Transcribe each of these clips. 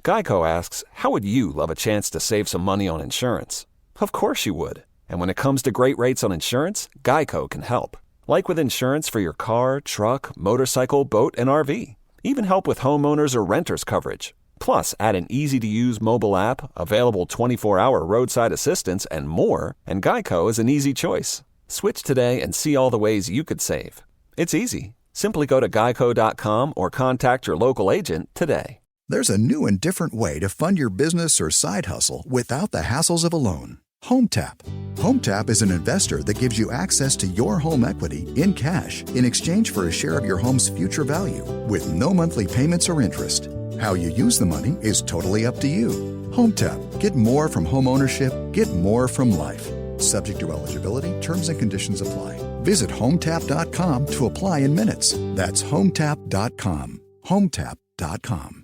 Geico asks, how would you love a chance to save some money on insurance? Of course you would. And when it comes to great rates on insurance, Geico can help. Like with insurance for your car, truck, motorcycle, boat, and RV. Even help with homeowners or renters coverage. Plus, add an easy-to-use mobile app, available 24-hour roadside assistance, and more, and Geico is an easy choice. Switch today and see all the ways you could save. It's easy. Simply go to geico.com or contact your local agent today. There's a new and different way to fund your business or side hustle without the hassles of a loan. HomeTap. HomeTap is an investor that gives you access to your home equity in cash in exchange for a share of your home's future value with no monthly payments or interest. How you use the money is totally up to you. HomeTap. Get more from home ownership. Get more from life. Subject to eligibility, terms and conditions apply. Visit HomeTap.com to apply in minutes. That's HomeTap.com. HomeTap.com.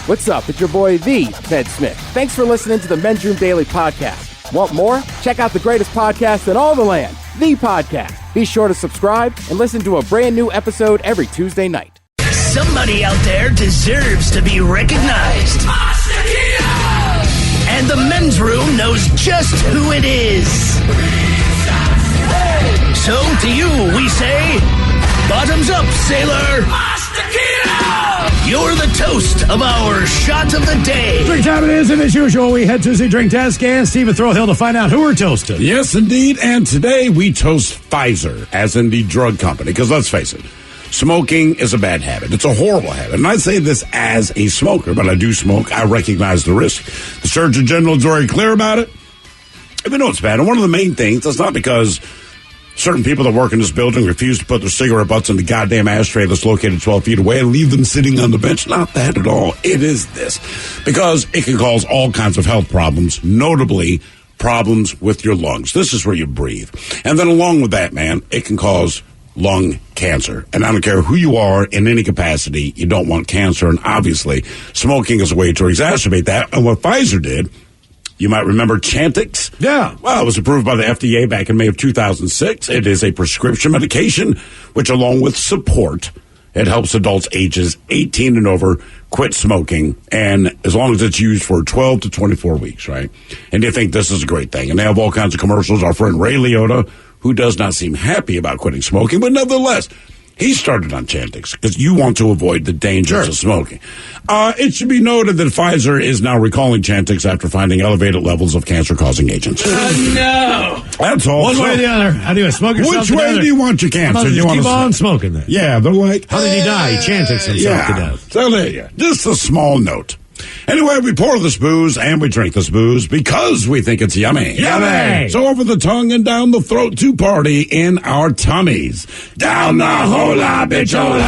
What's up? It's your boy, the Ted Smith. Thanks for listening to the Men's Room Daily Podcast. Want more? Check out the greatest podcast in all the land, The Podcast. Be sure to subscribe and listen to a brand new episode every Tuesday night. Somebody out there deserves to be recognized. And the Men's Room knows just who it is. So to you, we say, bottoms up, sailor. You're the toast of our shot of the day. Drink time it is, and as usual, we head to the drink test and Stephen Throwhill to find out who we're toasting. Yes, indeed, and today we toast Pfizer, as in the drug company, because let's face it, smoking is a bad habit. It's a horrible habit. And I say this as a smoker, but I do smoke. I recognize the risk. The Surgeon General is very clear about it. We know it's bad. And one of the main things, that's not because certain people that work in this building refuse to put their cigarette butts in the goddamn ashtray that's located 12 feet away and leave them sitting on the bench. Not that at all. It is this. Because it can cause all kinds of health problems, notably problems with your lungs. This is where you breathe. And then along with that, man, it can cause lung cancer. And I don't care who you are in any capacity, you don't want cancer. And obviously, smoking is a way to exacerbate that. And what Pfizer did, you might remember Chantix. Yeah. Well, it was approved by the FDA back in May of 2006. It is a prescription medication, which along with support, it helps adults ages 18 and over quit smoking. And as long as it's used for 12 to 24 weeks, right? And they think this is a great thing. And they have all kinds of commercials. Our friend Ray Liotta, who does not seem happy about quitting smoking, but nevertheless, he started on Chantix because you want to avoid the dangers of smoking. It should be noted that Pfizer is now recalling Chantix after finding elevated levels of cancer-causing agents. No. That's all. One way or the other. How do you smoke yourself Which way do you want your cancer? You keep on smoking then. Yeah, they're like... How did he die? He Chantix himself to death. So there you go. Just a small note. Anyway, we pour this booze and we drink this booze because we think it's yummy. Yummy! So over the tongue and down the throat to party in our tummies. Down the hola, bichola!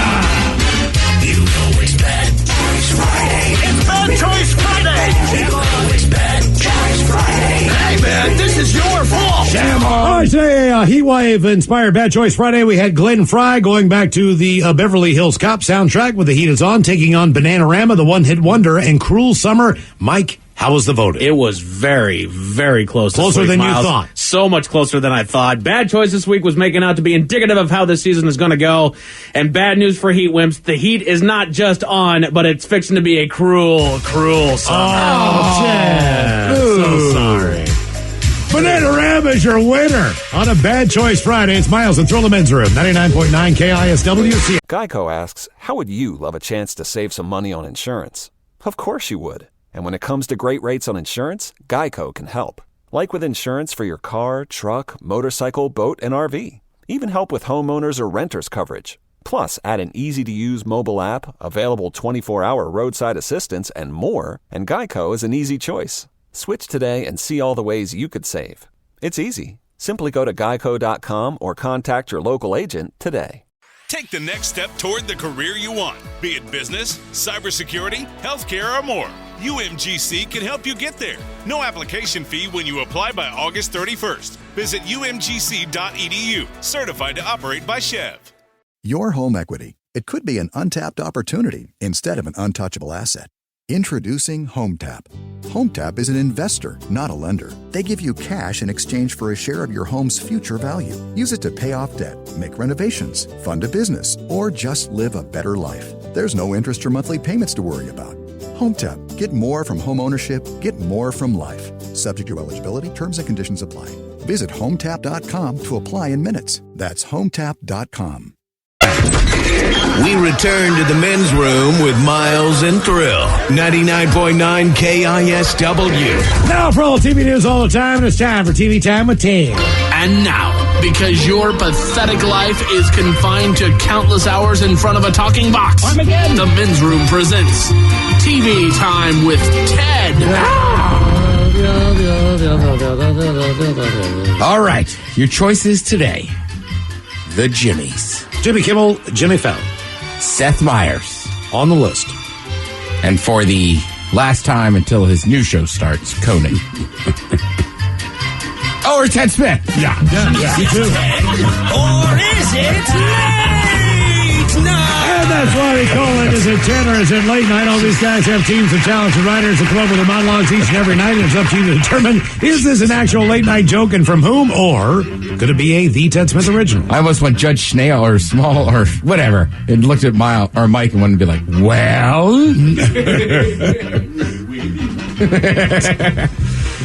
You know it's Bad Choice Friday. It's Bad Choice Friday. You know it's Bad Choice Friday. Hey, man, this is your fault. Jam on. All right, today, Heat Wave inspired Bad Choice Friday. We had Glenn Fry going back to the Beverly Hills Cop soundtrack with The Heat Is On, taking on Bananarama, the one-hit wonder, and Cruel Summer. Mike, how was the voting? It was very, very close. Closer than Miles. you thought. So much closer than I thought. Bad Choice this week was making out to be indicative of how this season is going to go. And bad news for Heat Wimps. The heat is not just on, but it's fixing to be a cruel, cruel summer. Oh, Chad. So sorry. Bananarama is your winner on a Bad Choice Friday. It's Miles and Thrill the Men's Room, 99.9 KISW. Geico asks, how would you love a chance to save some money on insurance? Of course you would. And when it comes to great rates on insurance, Geico can help. Like with insurance for your car, truck, motorcycle, boat, and RV. Even help with homeowners or renters coverage. Plus, add an easy-to-use mobile app, available 24-hour roadside assistance, and more, and Geico is an easy choice. Switch today and see all the ways you could save. It's easy. Simply go to geico.com or contact your local agent today. Take the next step toward the career you want, be it business, cybersecurity, healthcare, or more. UMGC can help you get there. No application fee when you apply by August 31st. Visit umgc.edu, certified to operate by Chev. Your home equity. It could be an untapped opportunity instead of an untouchable asset. Introducing HomeTap. HomeTap is an investor, not a lender. They give you cash in exchange for a share of your home's future value. Use it to pay off debt, make renovations, fund a business, or just live a better life. There's no interest or monthly payments to worry about. HomeTap. Get more from home ownership. Get more from life. Subject to eligibility, terms and conditions apply. Visit HomeTap.com to apply in minutes. That's HomeTap.com. We return to the men's room with Miles and Thrill. 99.9 KISW. Now for all TV news all the time, it's time for TV Time with Ted. And now, because your pathetic life is confined to countless hours in front of a talking box, the men's room presents TV Time with Ted. All right, your choices today. The Jimmys. Jimmy Kimmel, Jimmy Fallon. Seth Meyers. On the list. And for the last time until his new show starts, Conan. Or Ted Smith. Yeah, you too. Or is it late night? And that's why we call it, is it 10 or is it late night? All these guys have teams of talented writers that come up with their monologues each and every night, and it's up to you to determine, is this an actual late night joke and from whom, or could it be a The Ted Smith original? I almost went Judge Snail or Small or whatever and looked at Mike and wanted to be like, well?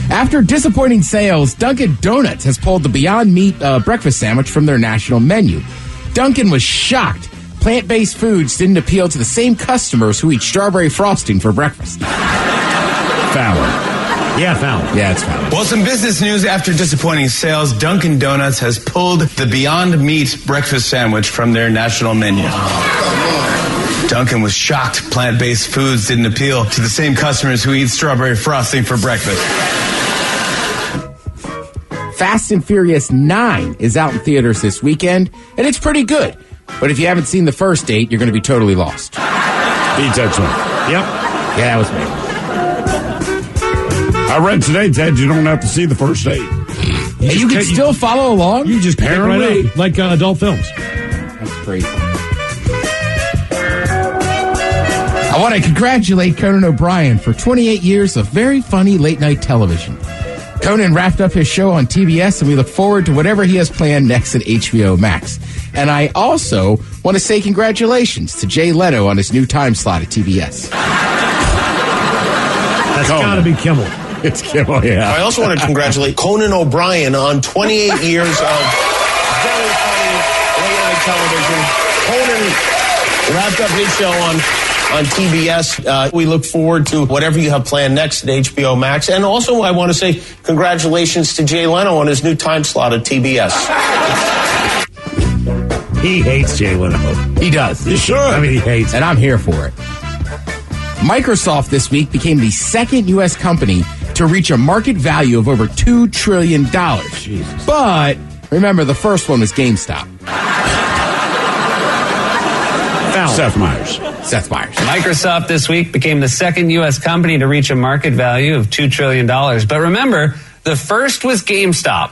After disappointing sales, Dunkin' Donuts has pulled the Beyond Meat breakfast sandwich from their national menu. Dunkin' was shocked. Plant-based foods didn't appeal to the same customers who eat strawberry frosting for breakfast. Fallon. Yeah, Fallon. Yeah, it's Fallon. Well, some business news after disappointing sales. Dunkin' Donuts has pulled the Beyond Meat breakfast sandwich from their national menu. Dunkin' was shocked plant-based foods didn't appeal to the same customers who eat strawberry frosting for breakfast. Fast and Furious 9 is out in theaters this weekend, and it's pretty good. But if you haven't seen the first 8, you're going to be totally lost. The Ted Smith. Yep. Yeah, that was me. I read today, Ted, you don't have to see the first 8. You can still follow along? You just pick it right up, like adult films. That's crazy. I want to congratulate Conan O'Brien for 28 years of very funny late-night television. Conan wrapped up his show on TBS, and we look forward to whatever he has planned next at HBO Max. And I also want to say congratulations to Jay Leno on his new time slot at TBS. That's got to be Kimmel. It's Kimmel, yeah. I also want to congratulate Conan O'Brien on 28 years of very funny late-night television. Conan wrapped up his show on TBS. We look forward to whatever you have planned next at HBO Max. And also, I want to say congratulations to Jay Leno on his new time slot at TBS. He hates Jay Leno. He does. You sure? I mean, he hates And I'm here for it. Microsoft this week became the second U.S. company to reach a market value of over $2 trillion. Jesus. But remember, the first one was GameStop. Seth Meyers. Seth Meyers. Microsoft this week became the second U.S. company to reach a market value of $2 trillion. But remember, the first was GameStop.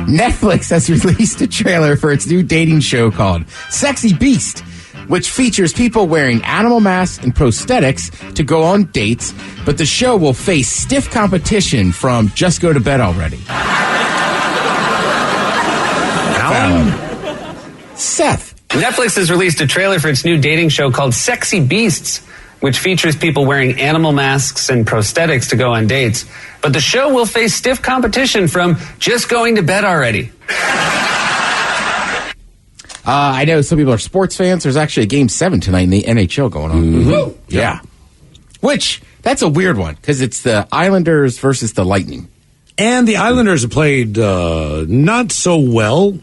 Netflix has released a trailer for its new dating show called Sexy Beast, which features people wearing animal masks and prosthetics to go on dates, but the show will face stiff competition from Just Go to Bed Already. Seth. Netflix has released a trailer for its new dating show called Sexy Beasts, which features people wearing animal masks and prosthetics to go on dates. But the show will face stiff competition from Just Going to Bed Already. I know some people are sports fans. There's actually a Game 7 tonight in the NHL going on. Mm-hmm. Yeah. Which, that's a weird one, because it's the Islanders versus the Lightning. And the Islanders have played not so well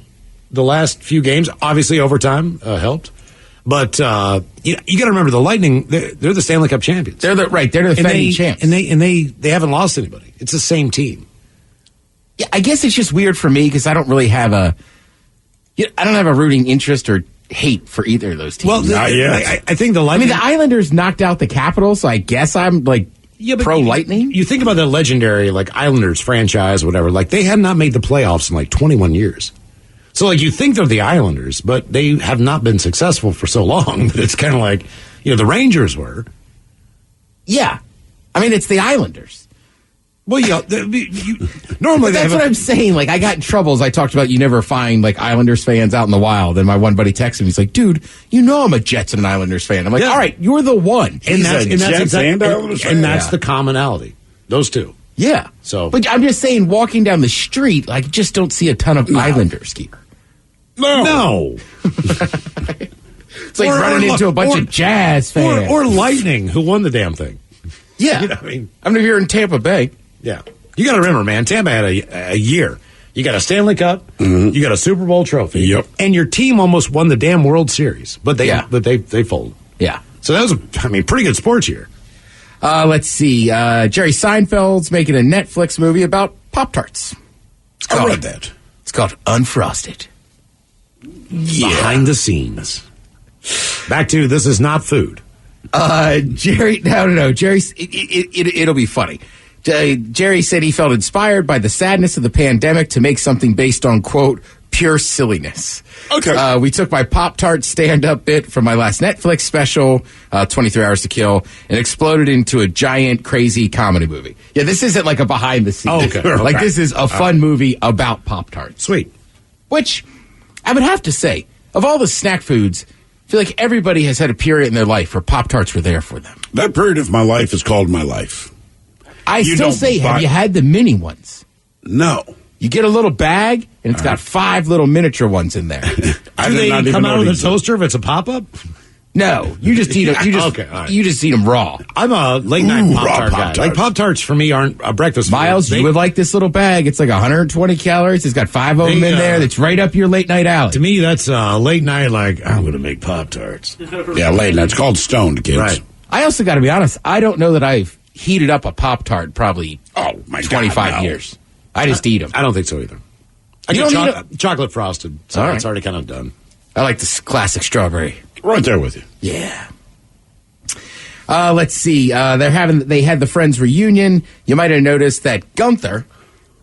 the last few games. Obviously, overtime helped. But you got to remember, the Lightning, they're the Stanley Cup champions. They're the defending champs. And they haven't lost anybody. It's the same team. Yeah, I guess it's just weird for me because I don't really have a rooting interest or hate for either of those teams. Well, I think the Lightning. I mean, the Islanders knocked out the Capitals, so I guess I'm pro Lightning. You think about the legendary Islanders franchise, whatever. They had not made the playoffs in 21 years. So you think they're the Islanders, but they have not been successful for so long that it's kind of the Rangers were. Yeah, I mean it's the Islanders. Well, normally But that's what I'm saying. Like, I got in trouble as I talked about you never find, like, Islanders fans out in the wild. And my one buddy texted me. He's like, dude, you know I'm a Jets and an Islanders fan. I'm like, all right, you're the one. And that's Yeah. the commonality. Those two. Yeah. So, but I'm just saying, walking down the street, like, just don't see a ton of Islanders gear. No. It's like running into a bunch of Jazz fans. Or Lightning, who won the damn thing. Yeah. You know what I mean? I'm here in Tampa Bay. Yeah. You got to remember, man, Tampa had a year. You got a Stanley Cup, you got a Super Bowl trophy, and your team almost won the damn World Series, but they folded. Yeah. So that was pretty good sports year. Let's see. Jerry Seinfeld's making a Netflix movie about Pop-Tarts. I read that. It's called Unfrosted. Behind the scenes. Back to this is not food. Jerry, no. Jerry, it'll be funny. Jerry said he felt inspired by the sadness of the pandemic to make something based on, quote, pure silliness. Okay. We took my Pop-Tart stand-up bit from my last Netflix special, 23 Hours to Kill, and exploded into a giant, crazy comedy movie. Yeah, this isn't like a behind-the-scenes. Okay. Like, this is a fun movie about Pop-Tarts. Sweet. Which, I would have to say, of all the snack foods, I feel like everybody has had a period in their life where Pop-Tarts were there for them. That period of my life is called my life. I still say, have you had the mini ones? No. You get a little bag, and it's got 5 little miniature ones in there. Do they come out of the toaster if it's a pop-up? No, you just eat them. You just eat them raw. I'm a late night Pop-Tart guy. Like Pop-Tarts for me aren't a breakfast food. Miles, you would like this little bag. It's like 120 calories. It's got 5 of them in there. That's right up your late night alley. To me, that's late night. Like, I'm going to make Pop-Tarts. Yeah, late night. It's called stoned, kids. Right. I also got to be honest. I don't know that I've heated up a Pop-Tart probably 25 years. I just eat them. I don't think so either. I You get don't eat chocolate frosted, so All right. it's already kind of done. I like this classic strawberry. Right there with you. Yeah. Let's see. They had the Friends reunion. You might have noticed that Gunther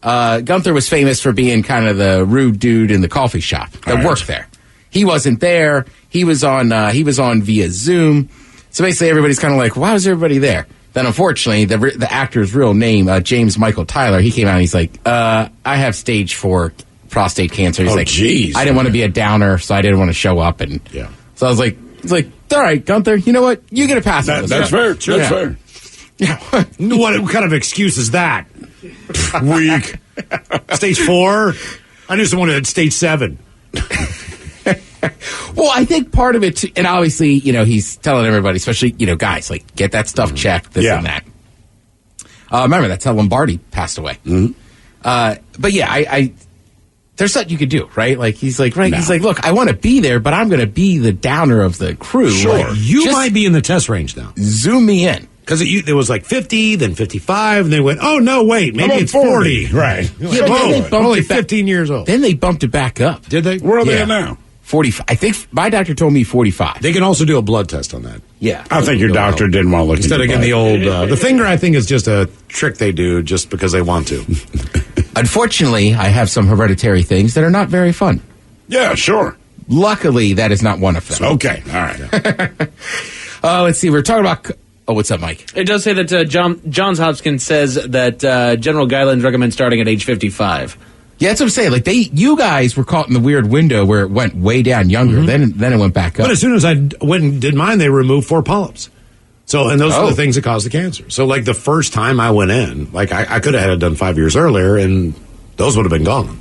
was famous for being kind of the rude dude in the coffee shop that worked there. He wasn't there. He was on via Zoom. So basically, everybody's kind of like, why was everybody there? Then, unfortunately, the actor's real name, James Michael Tyler, he came out and he's like, I have stage 4 prostate cancer. He's like, geez. I didn't want to be a downer, so I didn't want to show up. And so I was like, he's like, all right, Gunther, you know what? You get a pass on this. That's fair. That's fair. Yeah. What kind of excuse is that? Weak. Stage 4? I knew someone who had stage 7. Well, I think part of it, too, and obviously, he's telling everybody, especially, guys, like, get that stuff checked, this and that. Remember, that's how Lombardi passed away. Mm-hmm. But yeah, I there's something you could do, right? Like, he's like, he's like, look, I want to be there, but I'm going to be the downer of the crew. Sure. Like, You might be in the test range now. Zoom me in. Because it was like 50, then 55, and they went, oh, no, wait, maybe it's 40. Right. Yeah, but then they bumped only it back. 15 years old. Then they bumped it back up. Did they? Where are they at now? 45. I think my doctor told me 45. They can also do a blood test on that. Yeah. I think your doctor didn't want to look Instead of into getting the that. old... the finger, I think, is just a trick they do just because they want to. Unfortunately, I have some hereditary things that are not very fun. Yeah, sure. Luckily, that is not one of them. Okay, all right. Let's see. We're talking about... Oh, what's up, Mike? It does say that Johns Hopkins says that general guidelines recommend starting at age 55. Yeah, that's what I'm saying. Like, you guys were caught in the weird window where it went way down younger. Then it went back up. But as soon as I went and did mine, they removed 4 polyps. So, and those are the things that cause the cancer. So, like, the first time I went in, like, I could have had it done 5 years earlier, and those would have been gone.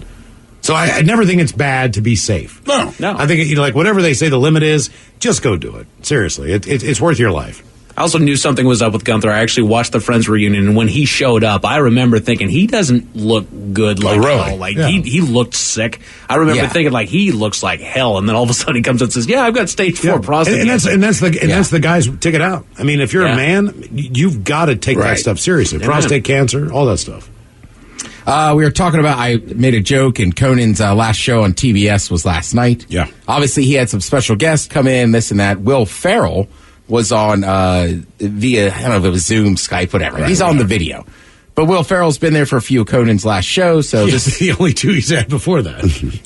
So I never think it's bad to be safe. No. I think, like, whatever they say the limit is, just go do it. Seriously. It's worth your life. I also knew something was up with Gunther. I actually watched the Friends reunion, and when he showed up, I remember thinking, he doesn't look good like hell. Like, he looked sick. I remember thinking, like, he looks like hell, and then all of a sudden he comes and says, yeah, I've got stage 4 prostate cancer. And that's the guy's ticket out. I mean, if you're a man, you've got to take that stuff seriously. Prostate cancer, all that stuff. We were talking about, I made a joke, and Conan's last show on TBS was last night. Yeah. Obviously, he had some special guests come in, this and that. Will Ferrell was on via, I don't know if it was Zoom, Skype, whatever. He's on the video. But Will Ferrell's been there for a few of Conan's last shows, so this is the only 2 he's had before that.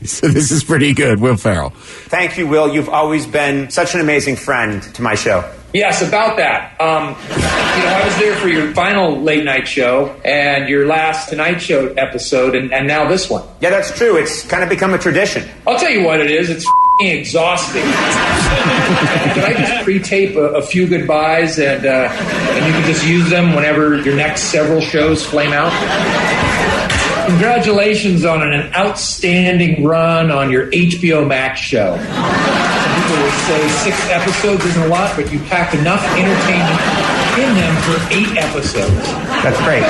So this is pretty good, Will Ferrell. Thank you, Will. You've always been such an amazing friend to my show. Yes, about that. I was there for your final late night show and your last Tonight Show episode, and now this one. Yeah, that's true. It's kind of become a tradition. I'll tell you what it is. It's exhausting. Can I just pre-tape a few goodbyes and you can just use them whenever your next several shows flame out? Congratulations on an outstanding run on your HBO Max show. Some people would say 6 episodes isn't a lot, but you packed enough entertainment in them for 8 episodes. That's great.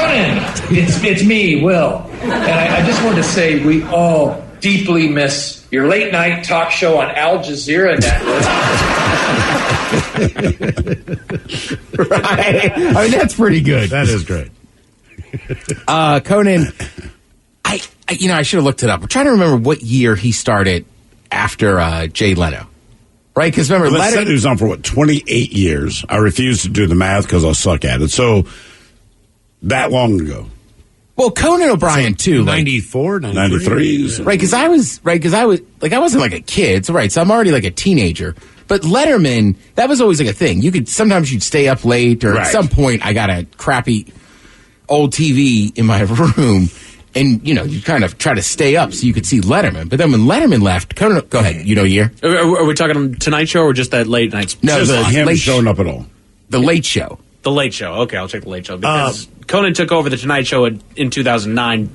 It's me, Will. And I just wanted to say we all deeply miss your late night talk show on Al Jazeera Network. Right. I mean, that's pretty good. That is great. Conan, I should have looked it up. I'm trying to remember what year he started after Jay Leno. Right? Because remember, Let's say he was on for, 28 years. I refuse to do the math because I suck at it. So, that long ago. Well, Conan O'Brien, too. 94, 93. Right, because I wasn't like a kid. So, right, so I'm already like a teenager. But Letterman, that was always like a thing. Sometimes you'd stay up late, or at some point I got a crappy old TV in my room. And, you kind of try to stay up so you could see Letterman. But then when Letterman left, go ahead, year? Are we talking Tonight Show or just that late night? No, just him showing up at all. The Late Show. The Late Show. Okay, I'll check the Late Show. Because Conan took over the Tonight Show in 2009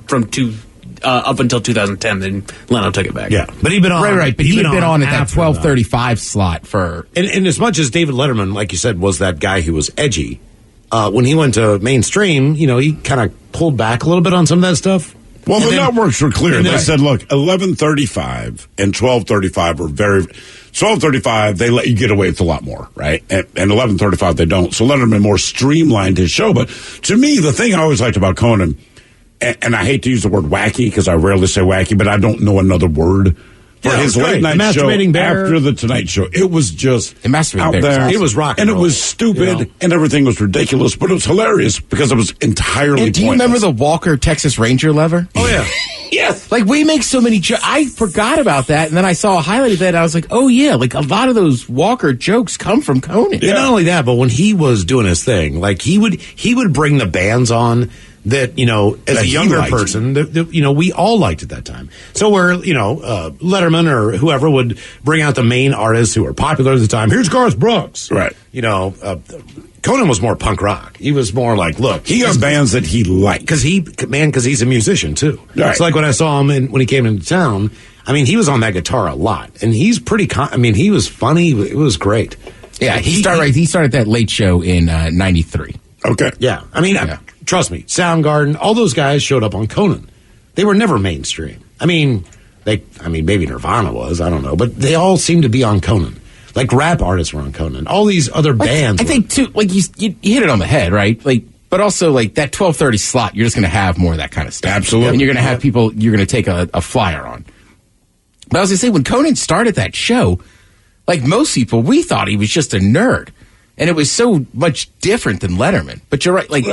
up until 2010. Then Leno took it back. Yeah, but he'd been on. Right. But he had been on at that 12:35 slot for. And as much as David Letterman, like you said, was that guy who was edgy, when he went to mainstream, he kind of pulled back a little bit on some of that stuff. Well, the networks were clear. They said, look, 11:35 and 12:35 were 12:35, they let you get away with a lot more, right? And 11:35, they don't. So Letterman more streamlined his show. But to me, the thing I always liked about Conan, and I hate to use the word wacky because I rarely say wacky, but I don't know another word for his late night show after the Tonight Show. It was just out there. It was rock and it was stupid, and everything was ridiculous, but it was hilarious because it was entirely And do you remember the Walker Texas Ranger lever? Oh, yeah. Yes. Like, we make so many jokes. I forgot about that, and then I saw a highlight of that, and I was like, oh, yeah, like, a lot of those Walker jokes come from Conan. Yeah. And not only that, but when he was doing his thing, like, he would bring the bands on that, as a younger person, that, we all liked at that time. So where, Letterman or whoever would bring out the main artists who were popular at the time. Here's Garth Brooks. Right. Conan was more punk rock. He was more like, look. He got bands that he liked. Because he's a musician, too. Right. It's like when I saw him when he came into town, he was on that guitar a lot. And he's pretty, he was funny. It was great. Yeah, he started that Late Show in 93. Okay. Yeah. Trust me, Soundgarden, all those guys showed up on Conan. They were never mainstream. Maybe Nirvana was, I don't know, but they all seemed to be on Conan. Like rap artists were on Conan. All these other bands. I think too, like you hit it on the head, right? Like, but also like that 12:30 slot, you're just going to have more of that kind of stuff. Absolutely. And you're going to have people you're going to take a flyer on. But I was going to say, when Conan started that show, like most people, we thought he was just a nerd. And it was so much different than Letterman. But you're right, like,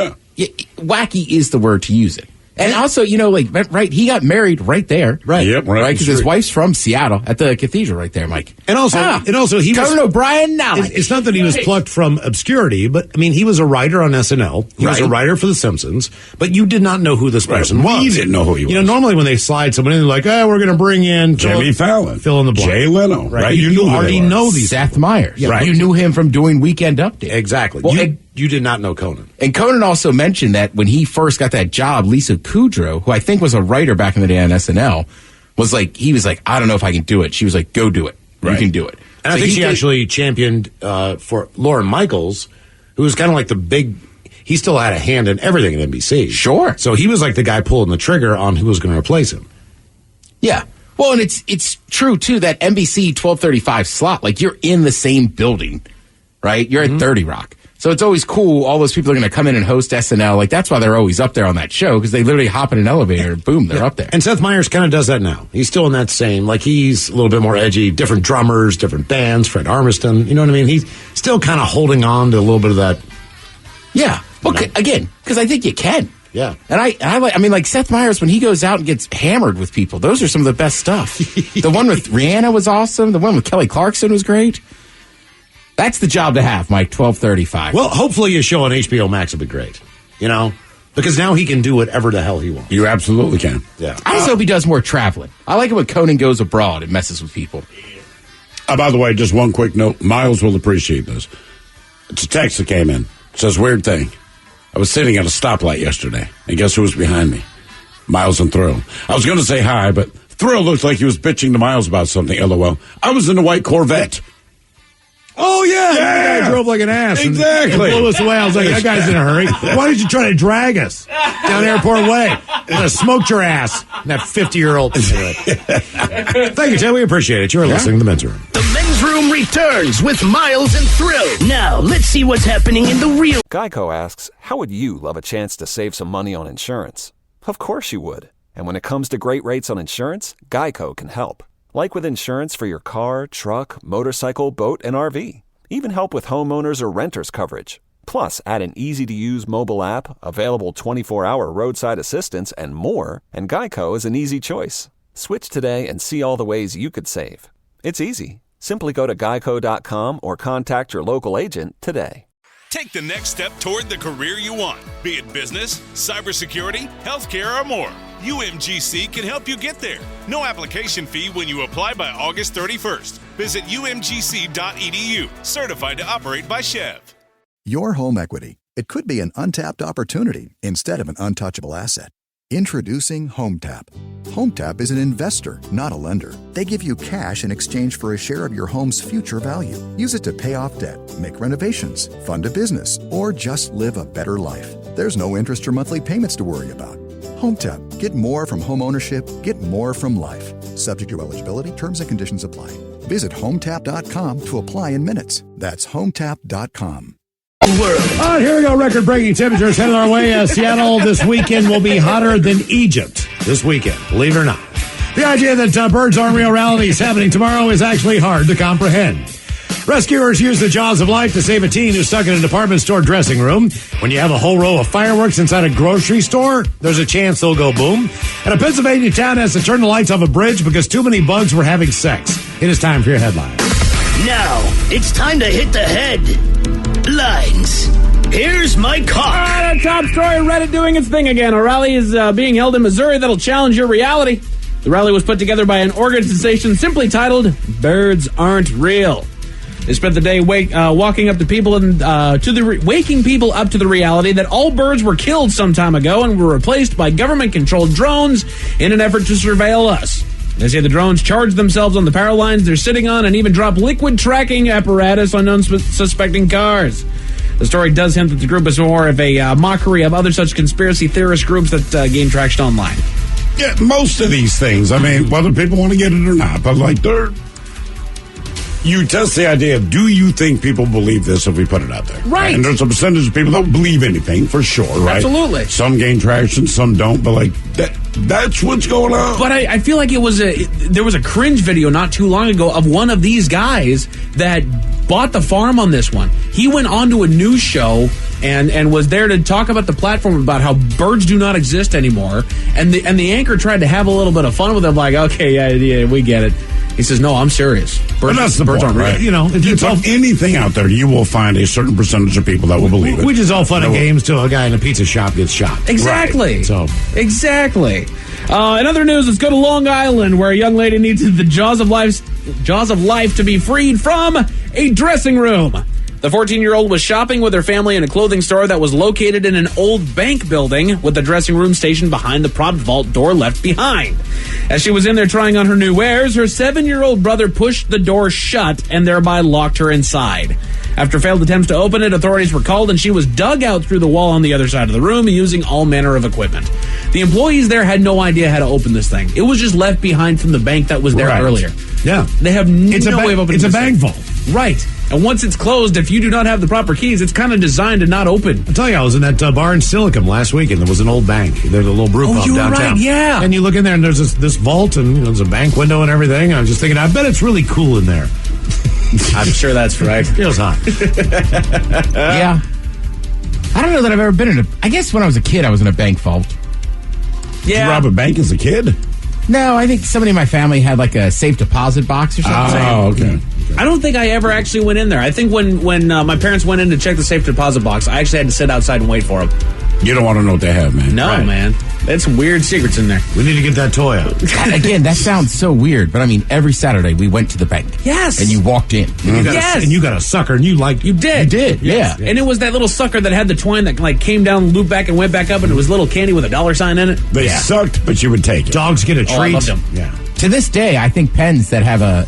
wacky is the word to use it. And also, right, he got married right there. Right. Yep, right. Because his wife's from Seattle at the cathedral right there, Mike. And also he was... Conan O'Brien knowledge. It's not that he was plucked from obscurity, but, he was a writer on SNL. He was a writer for The Simpsons, but you did not know who this person was. We didn't know who he was. Normally when they slide someone in, they're like, we're going to bring in... Jimmy Fallon. Fill in the blank. Jay Leno. Right. You already know these Seth Meyers. Yeah, right. You knew him from doing Weekend Update. Exactly. Well, you did not know Conan. And Conan also mentioned that when he first got that job, Lisa Kudrow, who I think was a writer back in the day on SNL, he was like, I don't know if I can do it. She was like, go do it. Right. You can do it. And I think she actually championed for Lorne Michaels, who was kind of like the big... He still had a hand in everything at NBC. Sure. So he was like the guy pulling the trigger on who was going to replace him. Yeah. Well, and it's true, too, that NBC 12:35 slot, like, you're in the same building, right? You're at 30 Rock. So it's always cool. All those people are going to come in and host SNL. Like, that's why they're always up there on that show, because they literally hop in an elevator and boom, they're up there. And Seth Meyers kind of does that now. He's still in that same, he's a little bit more edgy, different drummers, different bands, Fred Armisen. You know what I mean? He's still kind of holding on to a little bit of that. Yeah. Well, again, because I think you can. Yeah. And I like Seth Meyers, when he goes out and gets hammered with people, those are some of the best stuff. The one with Rihanna was awesome. The one with Kelly Clarkson was great. That's the job to have, Mike, 12:35. Well, hopefully a show on HBO Max will be great. Because now he can do whatever the hell he wants. You absolutely can. Yeah. I just hope he does more traveling. I like it when Conan goes abroad. It messes with people. By the way, just one quick note. Miles will appreciate this. It's a text that came in. It says, weird thing. I was sitting at a stoplight yesterday, and guess who was behind me? Miles and Thrill. I was going to say hi, but Thrill looked like he was bitching to Miles about something, LOL. I was in a white Corvette. Oh, yeah. That guy drove like an ass. Exactly. And blew us away. I was like, that guy's in a hurry. Why did you try to drag us down Airport Way? I'm going to smoke your ass. That 50-year-old. Thank you, Ted. We appreciate it. You're listening to The Men's Room. The Men's Room returns with Miles and Thrill. Now, let's see what's happening in the real. Geico asks, how would you love a chance to save some money on insurance? Of course you would. And when it comes to great rates on insurance, Geico can help. Like with insurance for your car, truck, motorcycle, boat, and RV. Even help with homeowners or renters coverage. Plus, add an easy-to-use mobile app, available 24-hour roadside assistance, and more, and Geico is an easy choice. Switch today and see all the ways you could save. It's easy. Simply go to geico.com or contact your local agent today. Take the next step toward the career you want, be it business, cybersecurity, healthcare, or more. UMGC can help you get there. No application fee when you apply by August 31st. Visit umgc.edu, certified to operate by Chev. Your home equity. It could be an untapped opportunity instead of an untouchable asset. Introducing HomeTap. HomeTap is an investor, not a lender. They give you cash in exchange for a share of your home's future value. Use it to pay off debt, make renovations, fund a business, or just live a better life. There's no interest or monthly payments to worry about. HomeTap. Get more from home ownership. Get more from life. Subject to eligibility, terms and conditions apply. Visit HomeTap.com to apply in minutes. That's HomeTap.com. All right, here we go. Record-breaking temperatures headed our way. Seattle this weekend will be hotter than Egypt this weekend, believe it or not. The idea that birds aren't real reality is happening tomorrow is actually hard to comprehend. Rescuers use the jaws of life to save a teen who's stuck in a department store dressing room. When you have a whole row of fireworks inside a grocery store, there's a chance they'll go boom. And a Pennsylvania town has to turn the lights off a bridge because too many bugs were having sex. It is time for your headline. Now, it's time to hit the headlines. Here's Mike Hawk. All right, our top story, Reddit doing its thing again. A rally is being held in Missouri that'll challenge your reality. The rally was put together by an organization simply titled Birds Aren't Real. They spent the day waking people up to the reality that all birds were killed some time ago and were replaced by government-controlled drones in an effort to surveil us. They say the drones charge themselves on the power lines they're sitting on and even drop liquid tracking apparatus on unsuspecting cars. The story does hint that the group is more of a mockery of other such conspiracy theorist groups that gain traction online. Yeah, most of these things, I mean, whether people want to get it or not, but you test the idea of, do you think people believe this if we put it out there? Right. And there's a percentage of people that don't believe anything, for sure, right? Absolutely. Some gain traction, some don't, but that's what's going on. But I feel like there was a cringe video not too long ago of one of these guys that bought the farm on this one. He went onto a news show and was there to talk about the platform about how birds do not exist anymore. And the anchor tried to have a little bit of fun with him, like, okay, yeah, we get it. He says, no, I'm serious. But that's the point, aren't right? If you put anything out there, you will find a certain percentage of people that will believe it. Which is all fun and games till a guy in a pizza shop gets shot. Exactly. Right. Exactly. In other news, let's go to Long Island, where a young lady needs the jaws of life to be freed from a dressing room. The 14-year-old was shopping with her family in a clothing store that was located in an old bank building with the dressing room stationed behind the prop vault door left behind. As she was in there trying on her new wares, her 7-year-old brother pushed the door shut and thereby locked her inside. After failed attempts to open it, authorities were called and she was dug out through the wall on the other side of the room using all manner of equipment. The employees there had no idea how to open this thing. It was just left behind from the bank that was there earlier. Yeah. They have no way of opening it. It's a bank thing. vault. Right. And once it's closed, if you do not have the proper keys, it's kind of designed to not open. I tell you, I was in that bar in Silicon last week, and there was an old bank. There's a little brew pub you were downtown. Right, yeah. And you look in there, and there's this vault, and there's a bank window and everything. I was just thinking, I bet it's really cool in there. I'm sure that's right. Feels hot. Yeah. I don't know that I've ever been in a... I guess when I was a kid, I was in a bank vault. Yeah. Did you rob a bank as a kid? No, I think somebody in my family had like a safe deposit box or something. Oh, okay. I don't think I ever actually went in there. I think when my parents went in to check the safe deposit box, I actually had to sit outside and wait for them. You don't want to know what they have, man. No, man. There's some weird secrets in there. We need to get that toy out. Again, that sounds so weird, but I mean, every Saturday we went to the bank. Yes. And you walked in. And you got a sucker, and you did. You did, yeah. And it was that little sucker that had the twine that like came down, looped back, and went back up, and it was little candy with a dollar sign in it. They sucked, but you would take it. Dogs get a treat. I loved them. Yeah. To this day, I think pens that have a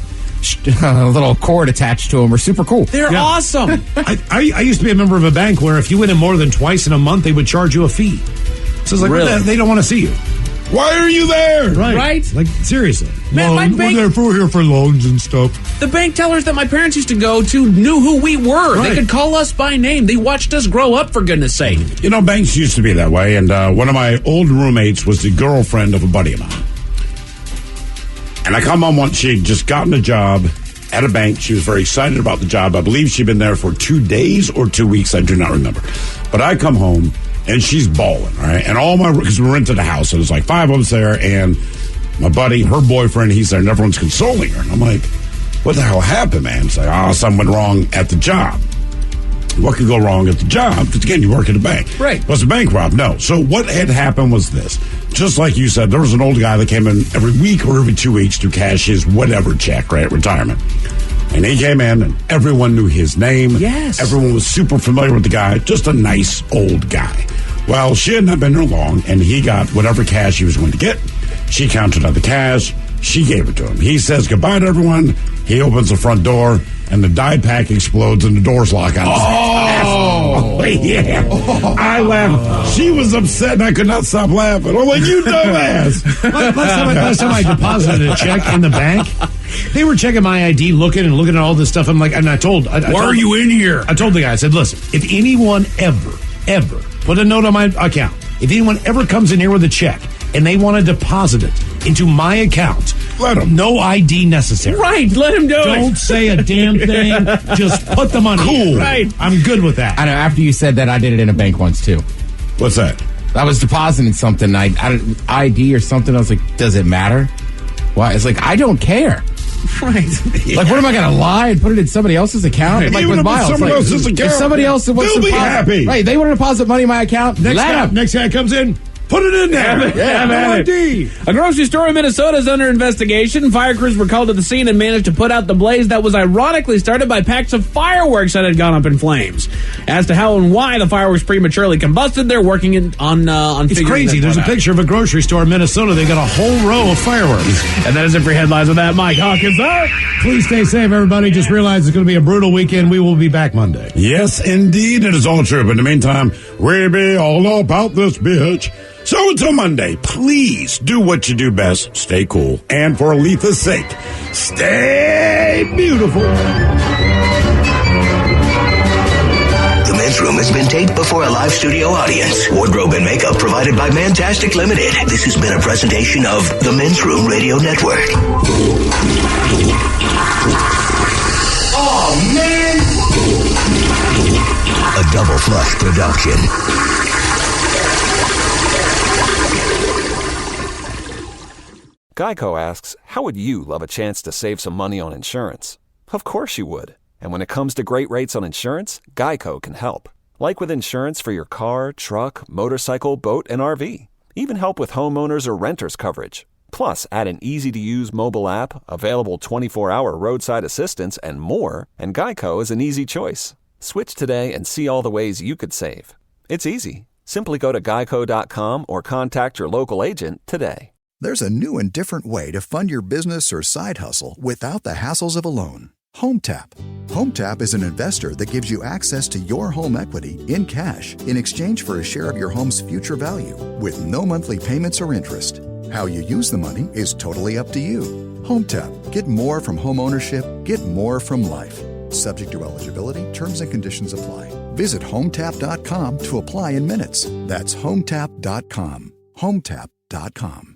little cord attached to them are super cool. They're awesome. I used to be a member of a bank where if you went in more than twice in a month, they would charge you a fee. So it's like, Really? they don't want to see you. Why are you there? Right? Like, seriously. Man, my bank- we're here for loans and stuff. The bank tellers that my parents used to go to knew who we were. Right. They could call us by name. They watched us grow up, for goodness sake. You know, banks used to be that way, and one of my old roommates was the girlfriend of a buddy of mine. And I come home once, she'd just gotten a job at a bank. She was very excited about the job. I believe she'd been there for 2 days or 2 weeks. I do not remember. But I come home, and she's bawling, all right? And because we rented a house, so there's like 5 of us there, and my buddy, her boyfriend, he's there, and everyone's consoling her. And I'm like, what the hell happened, man? It's like, something went wrong at the job. What could go wrong at the job? Because, again, you work at a bank. Right. Was the bank robbed? No. So what had happened was this. Just like you said, there was an old guy that came in every week or every 2 weeks to cash his whatever check, right, retirement. And he came in, and everyone knew his name. Yes. Everyone was super familiar with the guy. Just a nice old guy. Well, she had not been there long, and he got whatever cash he was going to get. She counted out the cash. She gave it to him. He says goodbye to everyone. He opens the front door, and the dye pack explodes, and the doors lock on his Oh, yeah. I laughed. She was upset, and I could not stop laughing. I'm like, you dumbass. Last time I deposited a check in the bank, they were checking my ID, looking at all this stuff. I'm like, and I told, Why are you in here? I told the guy, I said, listen, if anyone ever put a note on my account, if anyone ever comes in here with a check and they want to deposit it into my account, let them. No ID necessary. Right, let him do it. Don't say a damn thing. Just put the money in. Cool. Right. I'm good with that. I know, after you said that, I did it in a bank once, too. What's that? I was depositing something, ID or something. I was like, does it matter? Why? It's like, I don't care. Right. Like, what am I going to lie and put it in somebody else's account? Right. Like Even with if it's Miles. someone else's account, if somebody else wants they'll to be deposit, happy. Right, they want to deposit money in my account. Next guy comes in. Put it in there. No ID. A grocery store in Minnesota is under investigation. Fire crews were called to the scene and managed to put out the blaze that was ironically started by packs of fireworks that had gone up in flames. As to how and why the fireworks prematurely combusted, they're working on It's crazy. There's a picture of a grocery store in Minnesota. They got a whole row of fireworks. And that is it for headlines with that. Mike Hawkins out. Please stay safe, everybody. Just realize it's going to be a brutal weekend. We will be back Monday. Yes, indeed. It is all true. But in the meantime, we be all about this bitch. So until Monday, please do what you do best. Stay cool. And for Aletha's sake, stay beautiful. The Men's Room has been taped before a live studio audience. Wardrobe and makeup provided by Mantastic Limited. This has been a presentation of the Men's Room Radio Network. Oh, man! A Double Flush production. Geico asks, how would you love a chance to save some money on insurance? Of course you would. And when it comes to great rates on insurance, Geico can help. Like with insurance for your car, truck, motorcycle, boat, and RV. Even help with homeowners or renters coverage. Plus, add an easy-to-use mobile app, available 24-hour roadside assistance, and more, and Geico is an easy choice. Switch today and see all the ways you could save. It's easy. Simply go to geico.com or contact your local agent today. There's a new and different way to fund your business or side hustle without the hassles of a loan. HomeTap. HomeTap is an investor that gives you access to your home equity in cash in exchange for a share of your home's future value with no monthly payments or interest. How you use the money is totally up to you. HomeTap. Get more from home ownership. Get more from life. Subject to eligibility, terms and conditions apply. Visit HomeTap.com to apply in minutes. That's HomeTap.com. HomeTap.com.